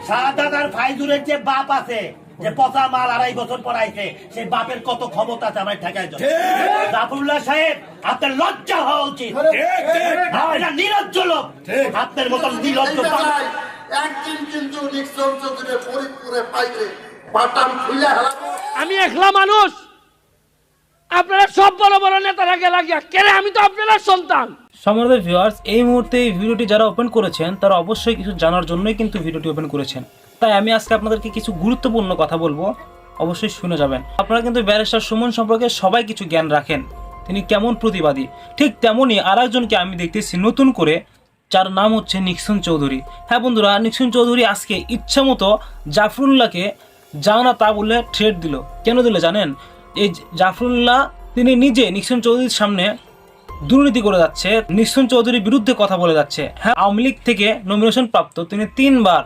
শাহাদাত আর ফাইজুরের যে বাপ আছে, যে পচা মাল 2.5 বছর পড়াইছে, সেই বাপের কত ক্ষমতা আছে আমার ঠেকায় যাবে। জাফরুল্লাহ সাহেব, আপনার লজ্জা হওয়া উচিত। আপনারা নির্লজ্জ লোক, আপনার মতন নির্লজ্জ। একদিন কিন্তু নিক্সন চৌধুরী ফরিদপুরে পাইলে বাটাম খুলে হারাবো। আমি একলা মানুষ, আপনারা সব বড় বড় নেতারা লাগিয়া কেন? আমি তো আপনারা সন্তান। সম্মানিত ভিউয়ার্স, এই মুহূর্তে এই ভিডিওটি যারা ওপেন করেছেন তারা অবশ্যই কিছু জানার জন্যই কিন্তু ভিডিওটি ওপেন করেছেন। তাই আমি আজকে আপনাদেরকে কিছু গুরুত্বপূর্ণ কথা বলবো, অবশ্যই শুনে যাবেন। আপনারা কিন্তু ব্যারিস্টার সুমন সম্পর্কে সবাই কিছু জ্ঞান রাখেন, তিনি কেমন প্রতিবাদী। ঠিক তেমনই আরেকজনকে আমি দেখতেছি নতুন করে, যার নাম হচ্ছে নিক্সন চৌধুরী। হ্যাঁ বন্ধুরা, নিক্সন চৌধুরী আজকে ইচ্ছা মতো জাফরুল্লাহকে যাও না তা বলে থ্রেট দিল। কেন দিল জানেন? এই জাফরুল্লাহ তিনি নিজে নিক্সন চৌধুরীর সামনে দুর্নীতি করে যাচ্ছে, নিক্সন চৌধুরীর বিরুদ্ধে কথা বলে যাচ্ছে। হ্যাঁ, আওয়ামী লীগ থেকে নমিনেশন প্রাপ্ত তিনি 3 বার